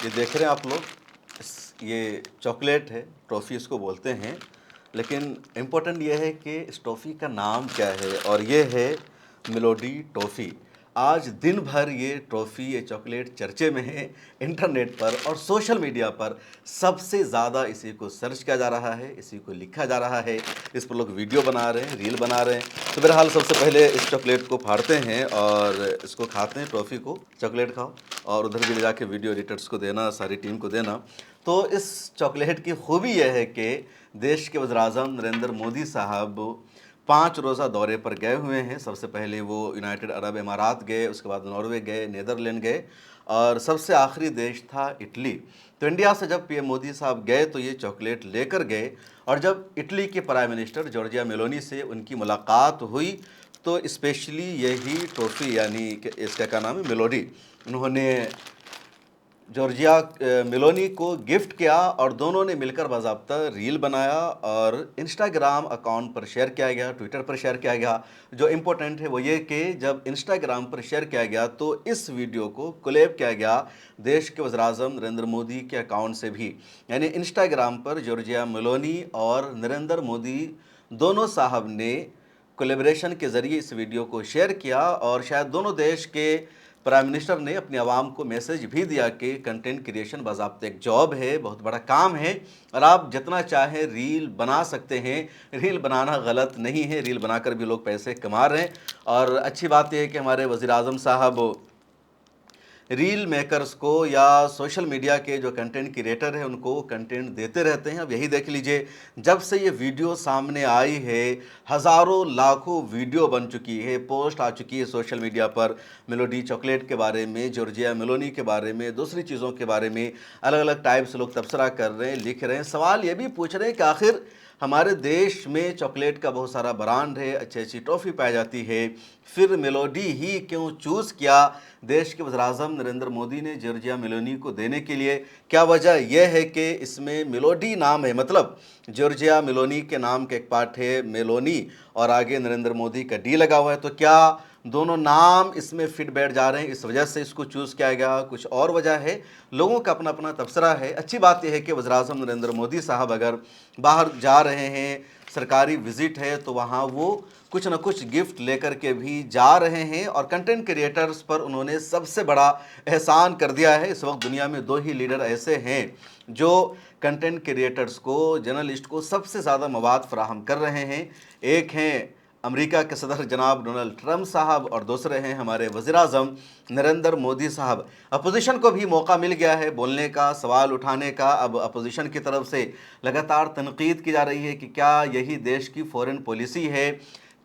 یہ دیکھ رہے ہیں آپ لوگ، یہ چاکلیٹ ہے، ٹرافی اس کو بولتے ہیں، لیکن امپورٹنٹ یہ ہے کہ اس ٹرافی کا نام کیا ہے، اور یہ ہے میلوڈی ٹرافی۔ آج دن بھر یہ ٹرافی، یہ چاکلیٹ چرچے میں ہے انٹرنیٹ پر اور سوشل میڈیا پر۔ سب سے زیادہ اسی کو سرچ کیا جا رہا ہے، اسی کو لکھا جا رہا ہے، اس پر لوگ ویڈیو بنا رہے ہیں، ریل بنا رہے ہیں۔ تو بہرحال سب سے پہلے اس چاکلیٹ کو پھاڑتے ہیں اور اس کو کھاتے ہیں، ٹرافی کو، چاکلیٹ کھاؤ، اور ادھر بھی لے جا کے ویڈیو ایڈیٹرز کو دینا، ساری ٹیم کو دینا۔ تو اس چاکلیٹ کی خوبی یہ ہے کہ دیش کے وزیر اعظم نریندر مودی صاحب 5 روزہ دورے پر گئے ہوئے ہیں۔ سب سے پہلے وہ یونائٹڈ عرب امارات گئے، اس کے بعد ناروے گئے، نیدرلینڈ گئے، اور سب سے آخری دیش تھا اٹلی۔ تو انڈیا سے جب پی ایم مودی صاحب گئے تو یہ چاکلیٹ لے کر گئے، اور جب اٹلی کے پرائم منسٹر جورجیا میلونی سے ان کی ملاقات ہوئی تو اسپیشلی یہی ٹرافی، یعنی کہ اس کا نام ہے میلوڈی، انہوں نے جورجیا میلونی کو گفٹ کیا، اور دونوں نے مل کر باضابطہ ریل بنایا اور انسٹاگرام اکاؤنٹ پر شیئر کیا گیا، ٹویٹر پر شیئر کیا گیا۔ جو امپورٹنٹ ہے وہ یہ کہ جب انسٹاگرام پر شیئر کیا گیا تو اس ویڈیو کو کولیب کیا گیا دیش کے وزیر اعظم نریندر مودی کے اکاؤنٹ سے بھی، یعنی انسٹاگرام پر جورجیا میلونی اور نریندر مودی دونوں صاحب نے کولیبریشن کے ذریعے اس ویڈیو کو شیئر کیا، اور شاید دونوں دیش کے پرائم منسٹر نے اپنی عوام کو میسج بھی دیا کہ کنٹینٹ کریشن باضابطہ ایک جاب ہے، بہت بڑا کام ہے، اور آپ جتنا چاہیں ریل بنا سکتے ہیں، ریل بنانا غلط نہیں ہے، ریل بنا کر بھی لوگ پیسے کما رہے ہیں۔ اور اچھی بات یہ ہے کہ ہمارے وزیر اعظم صاحب ریل میکرز کو یا سوشل میڈیا کے جو کنٹینٹ کریٹر ہیں ان کو کنٹینٹ دیتے رہتے ہیں۔ اب یہی دیکھ لیجئے، جب سے یہ ویڈیو سامنے آئی ہے ہزاروں لاکھوں ویڈیو بن چکی ہے، پوسٹ آ چکی ہے سوشل میڈیا پر، میلوڈی چاکلیٹ کے بارے میں، جورجیا میلونی کے بارے میں، دوسری چیزوں کے بارے میں الگ الگ ٹائپ سے لوگ تبصرہ کر رہے ہیں، لکھ رہے ہیں، سوال یہ بھی پوچھ رہے ہیں کہ آخر ہمارے دیش میں چاکلیٹ کا بہت سارا برانڈ ہے، اچھی اچھی ٹرافی پائی جاتی ہے، پھر میلوڈی ہی کیوں چوز کیا دیش کے وزیر اعظم نریندر مودی نے جورجیا میلونی کو دینے کے لیے؟ کیا وجہ یہ ہے کہ اس میں میلوڈی نام ہے، مطلب جورجیا میلونی کے نام کا ایک پارٹ ہے میلونی، اور آگے نریندر مودی کا ڈی لگا ہوا ہے، تو کیا دونوں نام اس میں فٹ بیٹھ جا رہے ہیں، اس وجہ سے اس کو چوز کیا گیا؟ کچھ اور وجہ ہے؟ لوگوں کا اپنا اپنا تبصرہ ہے۔ اچھی بات یہ ہے کہ وزیر اعظم نریندر مودی صاحب اگر باہر جا رہے ہیں، سرکاری وزٹ ہے، تو وہاں وہ کچھ نہ کچھ گفٹ لے کر کے بھی جا رہے ہیں، اور کنٹینٹ کریٹرز پر انہوں نے سب سے بڑا احسان کر دیا ہے۔ اس وقت دنیا میں 2 ہی لیڈر ایسے ہیں جو کنٹینٹ کریٹرز کو، جرنلسٹ کو سب سے زیادہ مواد فراہم کر رہے ہیں۔ ایک ہیں امریکہ کے صدر جناب ڈونلڈ ٹرمپ صاحب، اور دوسرے ہیں ہمارے وزیر اعظم نریندر مودی صاحب۔ اپوزیشن کو بھی موقع مل گیا ہے بولنے کا، سوال اٹھانے کا۔ اب اپوزیشن کی طرف سے لگاتار تنقید کی جا رہی ہے کہ کیا یہی دیش کی فورن پالیسی ہے؟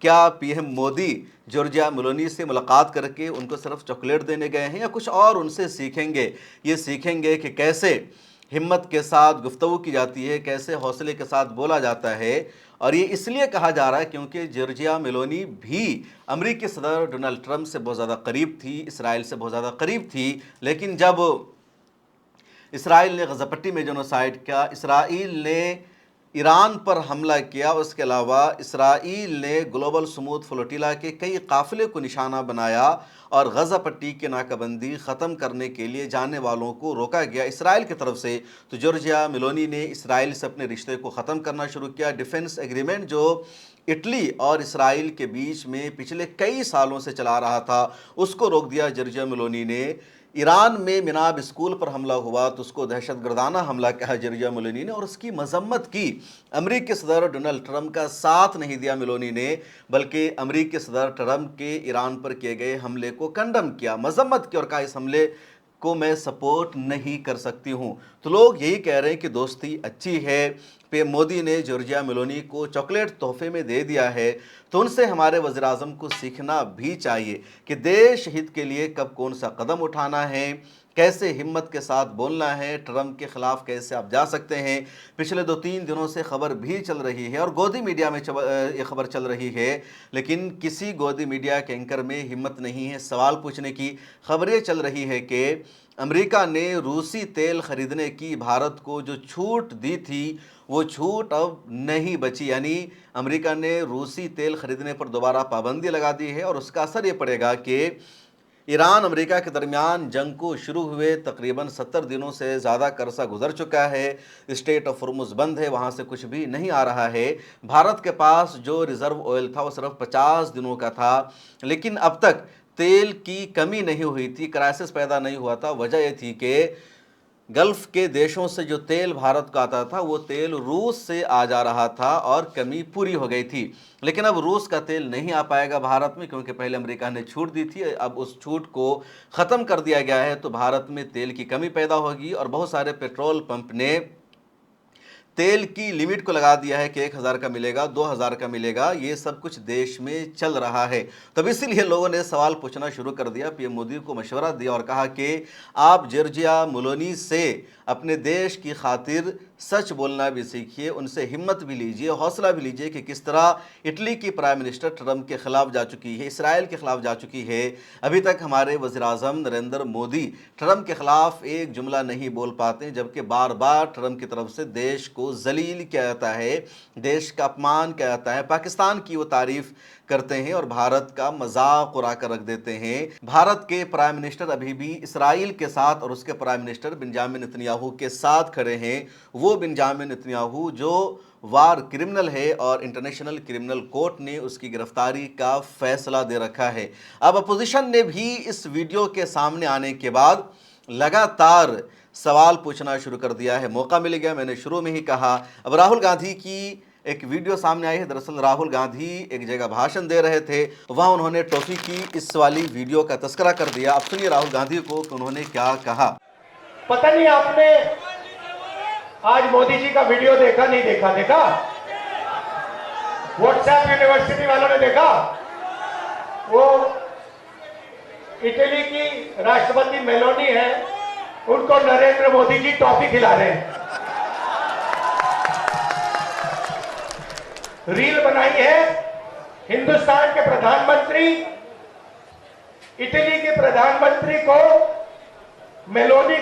کیا پی ایم مودی جورجیا میلونی سے ملاقات کر کے ان کو صرف چاکلیٹ دینے گئے ہیں، یا کچھ اور ان سے سیکھیں گے؟ یہ سیکھیں گے کہ کیسے ہمت کے ساتھ گفتگو کی جاتی ہے، کیسے حوصلے کے ساتھ بولا جاتا ہے۔ اور یہ اس لیے کہا جا رہا ہے کیونکہ جورجیا میلونی بھی امریکی صدر ڈونلڈ ٹرمپ سے بہت زیادہ قریب تھی، اسرائیل سے بہت زیادہ قریب تھی، لیکن جب اسرائیل نے غزہ پٹی میں جنوسائیڈ کیا، اسرائیل نے ایران پر حملہ کیا، اس کے علاوہ اسرائیل نے گلوبل سموتھ فلوٹیلا کے کئی قافلے کو نشانہ بنایا، اور غزہ پٹی کی ناکہ بندی ختم کرنے کے لیے جانے والوں کو روکا گیا اسرائیل کی طرف سے۔ تو جورجیا میلونی نے اسرائیل سے اپنے رشتے کو ختم کرنا شروع کیا۔ ڈیفنس ایگریمنٹ جو اٹلی اور اسرائیل کے بیچ میں پچھلے کئی سالوں سے چلا رہا تھا، اس کو روک دیا جورجیا میلونی نے۔ ایران میں مناب اسکول پر حملہ ہوا تو اس کو دہشت گردانہ حملہ کہا جورجیا میلونی نے، اور اس کی مذمت کی۔ امریکی صدر ڈونلڈ ٹرمپ کا ساتھ نہیں دیا میلونی نے، بلکہ امریکی صدر ٹرمپ کے ایران پر کیے گئے حملے کو کنڈم کیا، مذمت کی، اور کہا اس حملے کو میں سپورٹ نہیں کر سکتی ہوں۔ تو لوگ یہی کہہ رہے ہیں کہ دوستی اچھی ہے، پی ایم مودی نے جورجیا میلونی کو چاکلیٹ تحفے میں دے دیا ہے، تو ان سے ہمارے وزیر اعظم کو سیکھنا بھی چاہیے کہ دیش ہت کے لیے کب کون سا قدم اٹھانا ہے، کیسے ہمت کے ساتھ بولنا ہے، ٹرمپ کے خلاف کیسے آپ جا سکتے ہیں۔ پچھلے 2-3 دنوں سے خبر بھی چل رہی ہے، اور گودی میڈیا میں یہ خبر چل رہی ہے، لیکن کسی گودی میڈیا کے اینکر میں ہمت نہیں ہے سوال پوچھنے کی۔ خبر یہ چل رہی ہے کہ امریکہ نے روسی تیل خریدنے کی بھارت کو جو چھوٹ دی تھی، وہ چھوٹ اب نہیں بچی، یعنی امریکہ نے روسی تیل خریدنے پر دوبارہ پابندی لگا دی ہے، اور اس کا اثر یہ پڑے گا کہ ईरान अमेरिका के दरमियान जंग को शुरू हुए तकरीबन 70 दिनों से ज़्यादा का अरसा गुजर चुका है। स्टेट ऑफ हुर्मुज़ बंद है, वहाँ से कुछ भी नहीं आ रहा है। भारत के पास जो रिज़र्व ऑयल था वो सिर्फ 50 दिनों का था, लेकिन अब तक तेल की कमी नहीं हुई थी, क्राइसिस पैदा नहीं हुआ था। वजह यह थी कि गल्फ़ के देशों से जो तेल भारत को आता था वो तेल रूस से आ जा रहा था और कमी पूरी हो गई थी। लेकिन अब रूस का तेल नहीं आ पाएगा भारत में, क्योंकि पहले अमेरिका ने छूट दी थी, अब उस छूट को ख़त्म कर दिया गया है। तो भारत में तेल की कमी पैदा होगी और बहुत सारे पेट्रोल पंप ने तेल की लिमिट को लगा दिया है कि 1000 का मिलेगा, 2000 का मिलेगा। ये सब कुछ देश में चल रहा है। तब इसीलिए लोगों ने सवाल पूछना शुरू कर दिया, पीएम मोदी को मशवरा दिया और कहा कि आप जॉर्जिया मेलोनी से अपने देश की खातिर सच बोलना भी सीखिए, उनसे हिम्मत भी लीजिए, हौसला भी लीजिए कि किस तरह इटली की प्राइम मिनिस्टर ट्रंप के खिलाफ जा चुकी है, इसराइल के खिलाफ जा चुकी है। अभी तक हमारे वज़ीर-ए-आज़म नरेंद्र मोदी ट्रंप के खिलाफ एक जुमला नहीं बोल पाते, जबकि बार बार ट्रंप की तरफ से देश को जलील किया जाता है, देश का अपमान किया जाता है, पाकिस्तान की वो तारीफ करते हैं और भारत का मजाक उड़ा कर रख देते हैं। भारत के प्राइम मिनिस्टर अभी भी इसराइल के साथ और उसके प्राइम मिनिस्टर बेंजामिन नेतन्याहू के साथ खड़े हैं। वो बेंजामिन नेतन्याहू जो वार क्रिमिनल है और इंटरनेशनल क्रिमिनल कोर्ट ने उसकी गिरफ्तारी का फैसला दे रखा है। अब अपोजिशन ने भी इस वीडियो के सामने आने के बाद लगातार सवाल पूछना शुरू कर दिया है। मौका मिल गया, मैंने शुरू में ही कहा। अब राहुल गांधी की एक वीडियो सामने आई है। दरअसल राहुल गांधी एक जगह भाषण दे रहे थे, वहां उन्होंने टॉफी की इस वाली वीडियो का तस्करा कर दिया। अब सुनिए राहुल गांधी को कि उन्होंने क्या कहा। पता नहीं आपने आज मोदी जी का वीडियो देखा नहीं देखा? देखा? व्हाट्सएप यूनिवर्सिटी वालों ने देखा? वो इटली की राष्ट्रपति मेलोनी है, उनको नरेंद्र मोदी जी टॉफी खिला रहे हैं। रील बनाई है हिंदुस्तान के प्रधानमंत्री इटली के प्रधानमंत्री को मेलोनी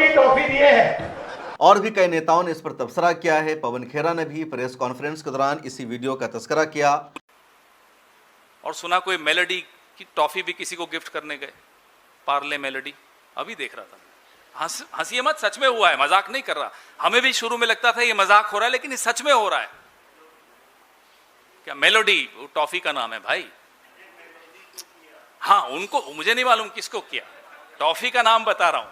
टॉफी दिए हैं। और भी कई नेताओं ने इस पर तबसरा किया है। पवन खेरा ने भी प्रेस कॉन्फ्रेंस के दौरान इसी वीडियो का तस्करा किया। और सुना कोई मेलोडी की टॉफी भी किसी को गिफ्ट करने गए, पार्ले मेलोडी। अभी देख रहा था, हंसिए मत, सच में हुआ है, मजाक नहीं कर रहा। हमें भी शुरू में लगता था ये मजाक हो रहा है, लेकिन ये सच में हो रहा है। क्या मेलोडी वो टॉफी का नाम है भाई? हाँ, उनको, मुझे नहीं मालूम किसको किया, टॉफी का नाम बता रहा हूं,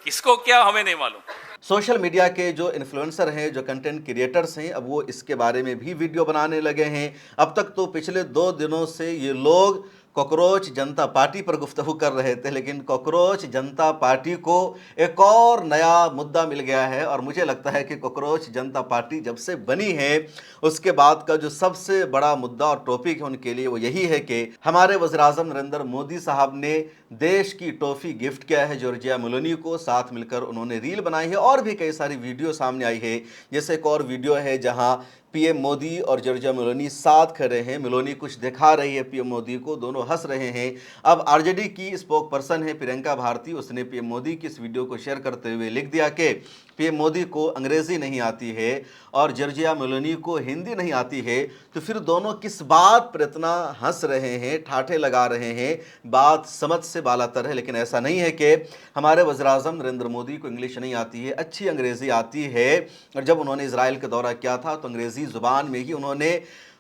किसको क्या हमें नहीं मालूम। सोशल मीडिया के जो इन्फ्लुएंसर हैं, जो कंटेंट क्रिएटर्स हैं, अब वो इसके बारे में भी वीडियो बनाने लगे हैं। अब तक तो पिछले 2 दिनों से ये लोग कॉकरोच जनता पार्टी पर गुफ्तगू कर रहे थे, लेकिन कॉकरोच जनता पार्टी को एक और नया मुद्दा मिल गया है। और मुझे लगता है कि कॉकरोच जनता पार्टी जब से बनी है उसके बाद का जो सबसे बड़ा मुद्दा और टॉपिक है उनके लिए वो यही है कि हमारे वज़ीर-ए-आज़म नरेंद्र मोदी साहब ने देश की टॉफ़ी गिफ्ट किया है जॉर्जिया मेलोनी को। साथ मिलकर उन्होंने रील बनाई है और भी कई सारी वीडियो सामने आई है। जैसे एक और वीडियो है जहां पीएम मोदी और जॉर्जिया मेलोनी साथ खड़े हैं, मेलोनी कुछ दिखा रही है पीएम मोदी को, दोनों हंस रहे हैं। अब आरजेडी की स्पोक पर्सन है प्रियंका भारती, उसने पीएम मोदी की इस वीडियो को शेयर करते हुए लिख दिया कि पीएम मोदी को अंग्रेज़ी नहीं आती है और जॉर्जिया मेलोनी को हिंदी नहीं आती है, तो फिर दोनों किस बात पर इतना हंस रहे हैं, ठाठे लगा रहे हैं? बात समझ से बालातर है। लेकिन ऐसा नहीं है कि हमारे वज़ीर-ए-आज़म नरेंद्र मोदी को इंग्लिश नहीं आती है, अच्छी अंग्रेज़ी आती है। और जब उन्होंने इजराइल का दौरा किया था तो अंग्रेज़ी ज़ुबान में ही उन्होंने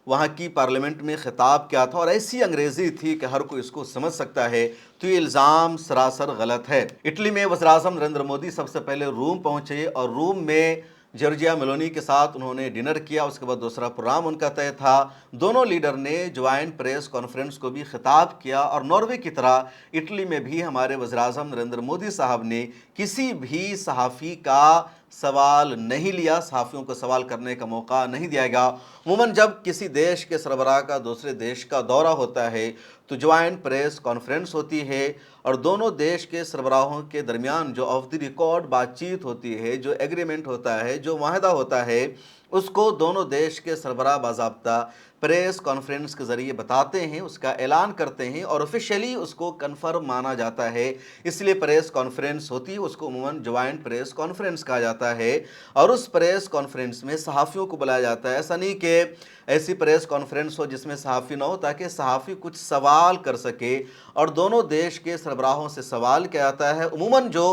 वहाँ की पार्लियामेंट में खिताब किया था और ऐसी अंग्रेज़ी थी कि हर कोई इसको समझ सकता है। तो ये इल्ज़ाम सरासर गलत है। इटली में वज़ीर-ए-आज़म नरेंद्र मोदी सबसे पहले रोम पहुँचे और रोम में जॉर्जिया मेलोनी के साथ उन्होंने डिनर किया। उसके बाद दूसरा प्रोग्राम उनका तय था। दोनों लीडर ने ज्वाइंट प्रेस कॉन्फ्रेंस को भी खिताब किया और नॉर्वे की तरह इटली में भी हमारे वज़ीर-ए-आज़म नरेंद्र मोदी साहब ने किसी भी सहाफ़ी का सवाल नहीं लिया, सहाफ़ियों को सवाल करने का मौका नहीं दिया गया। अमूमन जब किसी देश के सरबराह का दूसरे देश का दौरा होता है तो ज्वाइंट प्रेस कॉन्फ्रेंस होती है और दोनों देश के सरबराहों के दरमियान जो ऑफ द रिकॉर्ड बातचीत होती है, जो एग्रीमेंट होता है, जो माहदा होता है, उसको दोनों देश के सरबराह बाज़ाब्ता प्रेस कॉन्फ्रेंस के ज़रिए बताते हैं, उसका ऐलान करते हैं और ऑफिशियली उसको कन्फर्म माना जाता है। इसलिए प्रेस कॉन्फ्रेंस होती है, उसको अमूमन ज्वाइंट प्रेस कॉन्फ्रेंस कहा जाता है। और उस प्रेस कॉन्फ्रेंस में सहाफ़ियों को बुलाया जाता है। ऐसा नहीं कि ऐसी प्रेस कॉन्फ्रेंस हो जिसमें सहाफ़ी ना हो, ताकि सहाफ़ी कुछ सवाल कर सके और दोनों देश के सरबराहों से सवाल किया जाता है। अमूमन जो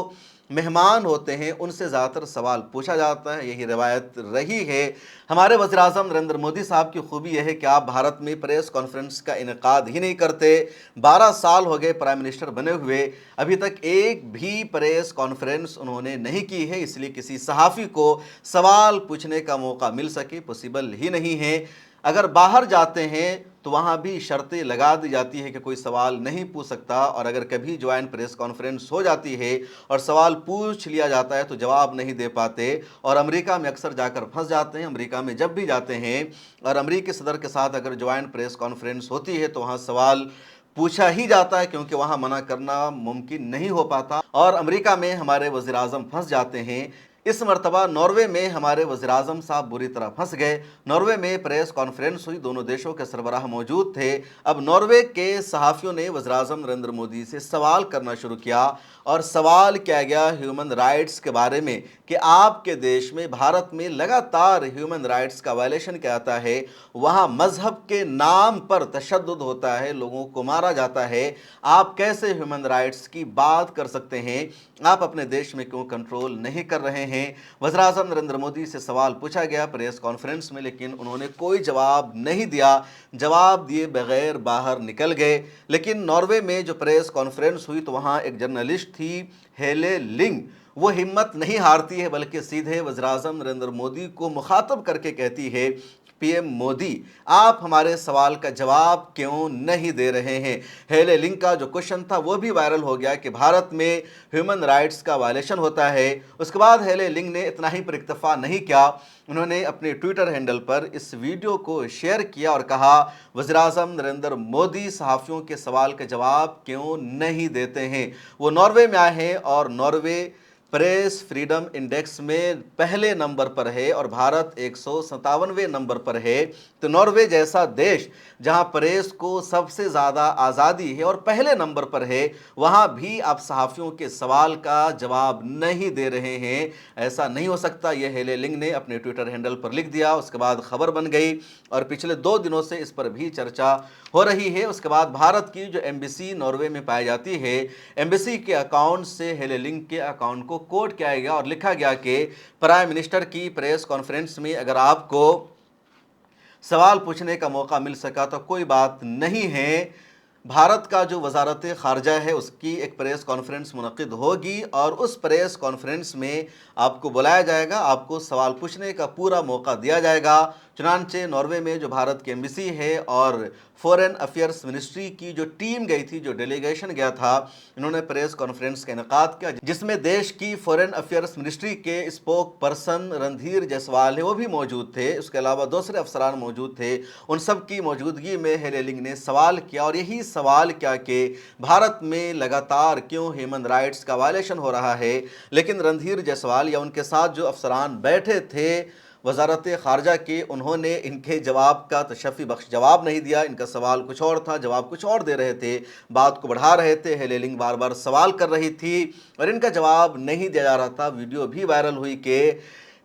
मेहमान होते हैं उनसे ज़्यादातर सवाल पूछा जाता है, यही रवायत रही है। हमारे वज़ीर-ए-आज़म नरेंद्र मोदी साहब की खूबी यह है कि आप भारत में प्रेस कॉन्फ्रेंस का इनेकाद ही नहीं करते। 12 साल हो गए प्राइम मिनिस्टर बने हुए, अभी तक एक भी प्रेस कॉन्फ्रेंस उन्होंने नहीं की है। इसलिए किसी सहाफ़ी को सवाल पूछने का मौका मिल सके पॉसिबल ही नहीं है। अगर बाहर जाते हैं तो वहाँ भी शर्तें लगा दी जाती है कि कोई सवाल नहीं पूछ सकता, और अगर कभी ज्वाइंट प्रेस कॉन्फ्रेंस हो जाती है और सवाल पूछ लिया जाता है तो जवाब नहीं दे पाते और अमेरिका में अक्सर जाकर फंस जाते हैं। अमेरिका में जब भी जाते हैं और अमेरिकी सदर के साथ अगर ज्वाइंट प्रेस कॉन्फ्रेंस होती है तो वहाँ सवाल पूछा ही जाता है, क्योंकि वहाँ मना करना मुमकिन नहीं हो पाता और अमेरिका में हमारे वज़ीर-ए-आज़म फंस जाते हैं। इस मरतबा नॉर्वे में हमारे वज़ीर-ए-आज़म साहब बुरी तरह फंस गए। नॉर्वे में प्रेस कॉन्फ्रेंस हुई, दोनों देशों के सरबराह मौजूद थे। अब नॉर्वे के सहाफ़ियों ने वज़ीर-ए-आज़म नरेंद्र मोदी से सवाल करना शुरू किया और सवाल किया गया ह्यूमन राइट्स के बारे में कि आपके देश में, भारत में लगातार ह्यूमन राइट्स का वायलेशन किया जाता है, वहाँ मज़हब के नाम पर तशद्दुद होता है, लोगों को मारा जाता है। आप कैसे ह्यूमन राइट्स की बात कर सकते हैं? आप अपने देश में क्यों कंट्रोल नहीं कर रहे हैं? वज़ीर-ए-आज़म नरेंद्र मोदी से सवाल पूछा गया प्रेस कॉन्फ्रेंस में, लेकिन उन्होंने कोई जवाब नहीं दिया। जवाब दिए बगैर बाहर निकल गए। लेकिन नॉर्वे में जो प्रेस कॉन्फ्रेंस हुई तो वहाँ एक जर्नलिस्ट थी, हेले लिंग। वो हिम्मत नहीं हारती है, बल्कि सीधे वज़ीर-ए-आज़म नरेंद्र मोदी को मुखातब करके कहती है, पीएम मोदी, आप हमारे सवाल का जवाब क्यों नहीं दे रहे हैं? हेले लिंग का जो क्वेश्चन था वो भी वायरल हो गया कि भारत में ह्यूमन राइट्स का वायलेशन होता है। उसके बाद हेले लिंग ने इतना ही पर इक्तफा नहीं किया, उन्होंने अपने ट्विटर हैंडल पर इस वीडियो को शेयर किया और कहा, वज़ीर-ए-आज़म नरेंद्र मोदी सहाफ़ियों के सवाल का जवाब क्यों नहीं देते हैं? वो नॉर्वे में आए हैं और नॉर्वे प्रेस फ्रीडम इंडेक्स में पहले नंबर पर है और भारत 157वें नंबर पर है। तो नॉर्वे जैसा देश जहां प्रेस को सबसे ज़्यादा आज़ादी है और पहले नंबर पर है, वहां भी आप सहाफ़ियों के सवाल का जवाब नहीं दे रहे हैं। ऐसा नहीं हो सकता, यह हेले लिंग ने अपने ट्विटर हैंडल पर लिख दिया। उसके बाद खबर बन गई और पिछले 2 दिनों से इस पर भी चर्चा हो रही है। उसके बाद भारत की जो एम्बेसी नॉर्वे में पाई जाती है, एम्बेसी के अकाउंट से हेले लिंग के अकाउंट को कोट किया गया और लिखा गया कि प्राइम मिनिस्टर की प्रेस कॉन्फ्रेंस में अगर आपको सवाल पूछने का मौका मिल सका तो कोई बात नहीं है। भारत का जो वजारत ख़ारजा है उसकी एक प्रेस कॉन्फ्रेंस मुनक़िद होगी और उस प्रेस कॉन्फ्रेंस में आपको बुलाया जाएगा, आपको सवाल पूछने का पूरा मौका दिया जाएगा। चुनांचे नॉर्वे में जो भारत की एम्बेसी है और फॉरेन अफेयर्स मिनिस्ट्री की जो टीम गई थी, जो डेलीगेशन गया था, इन्होंने प्रेस कॉन्फ्रेंस का इनेकाद किया जिसमें देश की फॉरेन अफेयर्स मिनिस्ट्री के स्पोक पर्सन रणधीर जायसवाल है वो भी मौजूद थे। उसके अलावा दूसरे अफसरान मौजूद थे। उन सब की मौजूदगी में हेले लिंग ने सवाल किया और यही सवाल क्या कि भारत में लगातार क्यों ह्यूमन राइट्स का वायलेशन हो रहा है। लेकिन रणधीर जायसवाल या उनके साथ जो अफसरान बैठे थे वजारत ख़ारजा के, उन्होंने इनके जवाब का तशफ़ी बख्श जवाब नहीं दिया। इनका सवाल कुछ और था, जवाब कुछ और दे रहे थे, बात को बढ़ा रहे थे। हेले लिंग बार बार सवाल कर रही थी और इनका जवाब नहीं दिया जा रहा था। वीडियो भी वायरल हुई कि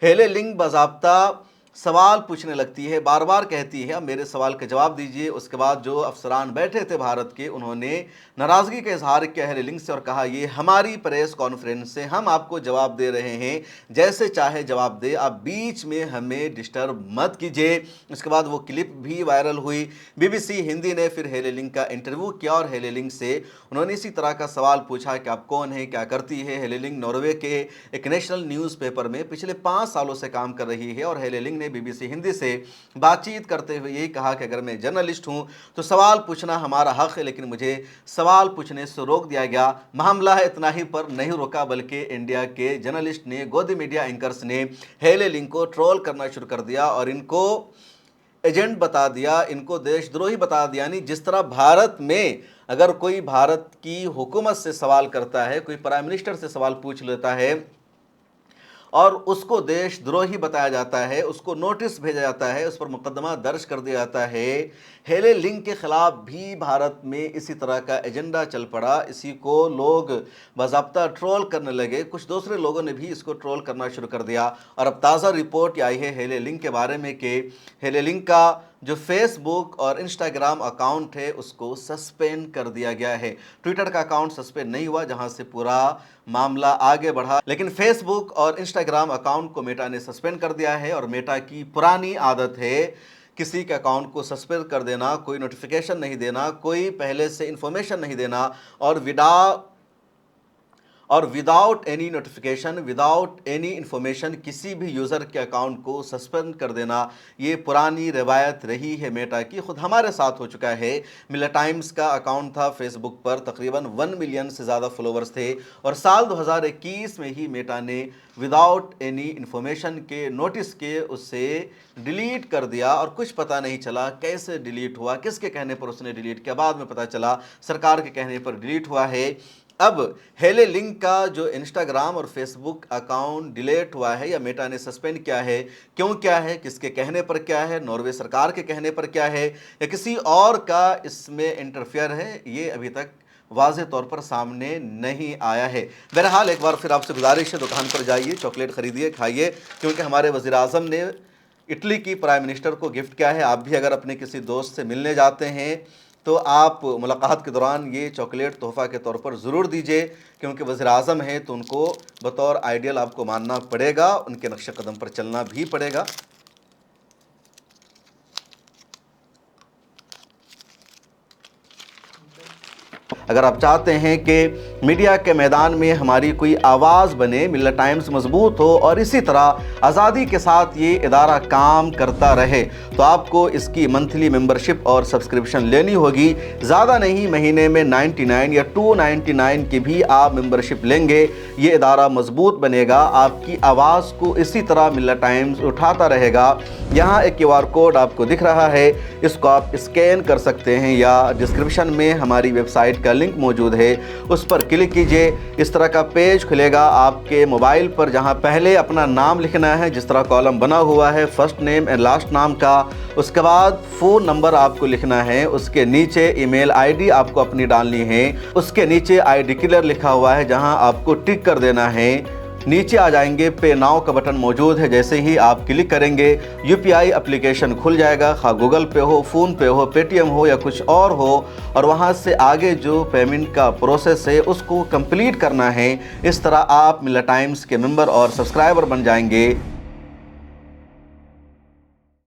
हेले लिंग बाज़ाब्ता सवाल पूछने लगती है, बार बार कहती है अब मेरे सवाल का जवाब दीजिए। उसके बाद जो अफसरान बैठे थे भारत के, उन्होंने नाराज़गी का इजहार किया हेले लिंग से और कहा ये हमारी प्रेस कॉन्फ्रेंस है, हम आपको जवाब दे रहे हैं, जैसे चाहे जवाब दे, आप बीच में हमें डिस्टर्ब मत कीजिए। उसके बाद वो क्लिप भी वायरल हुई। BBC हिंदी ने फिर हेले लिंग का इंटरव्यू किया और हेले लिंग से उन्होंने इसी तरह का सवाल पूछा कि आप कौन है, क्या करती है। हेले लिंग नॉर्वे के एक नेशनल न्यूज़पेपर में पिछले 5 सालों से काम कर रही है और हेले लिंग BBC हिंदी से बातचीत करते हुए यही कहा कि अगर मैं जर्नलिस्ट हूं तो सवाल पूछना हमारा हक है, लेकिन मुझे सवाल पूछने से रोक दिया गया। मामला है इतना ही पर नहीं रुका, बल्कि इंडिया के जर्नलिस्ट ने, गोदी मीडिया एंकर्स ने हेले लिंग को ट्रोल करना शुरू कर दिया और इनको एजेंट बता दिया, इनको देशद्रोही बता दिया। यानी जिस तरह भारत में अगर कोई भारत की हुकूमत से सवाल करता है, कोई प्राइम मिनिस्टर से सवाल पूछ लेता है اور اس کو دیش دروہی بتایا جاتا ہے، اس کو نوٹس بھیجا جاتا ہے، اس پر مقدمہ درج کر دیا جاتا ہے۔ ہیلے لنک کے خلاف بھی بھارت میں اسی طرح کا ایجنڈا چل پڑا، اسی کو لوگ باضابطہ ٹرول کرنے لگے، کچھ دوسرے لوگوں نے بھی اس کو ٹرول کرنا شروع کر دیا۔ اور اب تازہ رپورٹ یہ آئی ہے ہیلے لنک کے بارے میں کہ ہیلے لنک کا جو فیس بک اور انسٹاگرام اکاؤنٹ ہے اس کو سسپینڈ کر دیا گیا ہے۔ ٹویٹر کا اکاؤنٹ سسپینڈ نہیں ہوا جہاں سے پورا معاملہ آگے بڑھا، لیکن فیس بک اور انسٹاگرام اکاؤنٹ کو میٹا نے سسپینڈ کر دیا ہے۔ اور میٹا کی پرانی عادت ہے کسی کے اکاؤنٹ کو سسپینڈ کر دینا، کوئی نوٹیفیکیشن نہیں دینا، کوئی پہلے سے انفارمیشن نہیں دینا، اور without any notification, without any information کسی بھی یوزر کے اکاؤنٹ کو سسپینڈ کر دینا، یہ پرانی روایت رہی ہے میٹا کی، خود ہمارے ساتھ ہو چکا ہے۔ ملت ٹائمز کا اکاؤنٹ تھا فیس بک پر، تقریباً 1 ملین سے زیادہ فالوورز تھے، اور سال 2021 میں ہی میٹا نے وداؤٹ اینی انفارمیشن کے نوٹس کے اسے ڈیلیٹ کر دیا، اور کچھ پتہ نہیں چلا کیسے ڈیلیٹ ہوا، کس کے کہنے پر اس نے ڈیلیٹ کیا، بعد میں پتہ چلا سرکار کے کہنے پر ڈیلیٹ ہوا ہے۔ اب ہیلے لنک کا جو انسٹاگرام اور فیس بک اکاؤنٹ ڈیلیٹ ہوا ہے یا میٹا نے سسپینڈ کیا ہے، کیوں کیا ہے، کس کے کہنے پر کیا ہے، ناروے سرکار کے کہنے پر کیا ہے، یا کسی اور کا اس میں انٹرفیئر ہے، یہ ابھی تک واضح طور پر سامنے نہیں آیا ہے۔ بہرحال ایک بار پھر آپ سے گزارش ہے، دکان پر جائیے، چاکلیٹ خریدیے، کھائیے، کیونکہ ہمارے وزیر اعظم نے اٹلی کی پرائم منسٹر کو گفٹ کیا ہے۔ آپ بھی اگر اپنے کسی دوست سے ملنے جاتے ہیں تو آپ ملاقات کے دوران یہ چاکلیٹ تحفہ کے طور پر ضرور دیجئے، کیونکہ وزیر اعظم ہیں تو ان کو بطور آئیڈیل آپ کو ماننا پڑے گا، ان کے نقش قدم پر چلنا بھی پڑے گا۔ اگر آپ چاہتے ہیں کہ میڈیا کے میدان میں ہماری کوئی آواز بنے، ملت ٹائمز مضبوط ہو اور اسی طرح آزادی کے ساتھ یہ ادارہ کام کرتا رہے، تو آپ کو اس کی منتھلی ممبرشپ اور سبسکرپشن لینی ہوگی۔ زیادہ نہیں، مہینے میں 99 یا 299 کی بھی آپ ممبرشپ لیں گے، یہ ادارہ مضبوط بنے گا، آپ کی آواز کو اسی طرح ملت ٹائمز اٹھاتا رہے گا۔ یہاں ایک QR کوڈ آپ کو دکھ رہا ہے، اس کو آپ اسکین کر سکتے ہیں، یا ڈسکرپشن میں ہماری ویب سائٹ کا لنک موجود ہے، اس پر کلک کیجئے۔ اس طرح کا پیج کھلے گا آپ کے موبائل پر، جہاں پہلے اپنا نام لکھنا ہے، جس طرح کالم بنا ہوا ہے فرسٹ نیم اینڈ لاسٹ نام کا، اس کے بعد فون نمبر آپ کو لکھنا ہے، اس کے نیچے ای میل ID آپ کو اپنی ڈالنی ہے، اس کے نیچے I ڈکلیئر لکھا ہوا ہے جہاں آپ کو ٹک کر دینا ہے۔ نیچے آ جائیں گے، پے ناؤ کا بٹن موجود ہے، جیسے ہی آپ کلک کریں گے UPI اپلیکیشن کھل جائے گا، خواہ گوگل پے ہو، فون پے ہو، پے ٹی ایم ہو یا کچھ اور ہو، اور وہاں سے آگے جو پیمنٹ کا پروسیس ہے اس کو کمپلیٹ کرنا ہے۔ اس طرح آپ ملت ٹائمز کے ممبر اور سبسکرائبر بن جائیں گے۔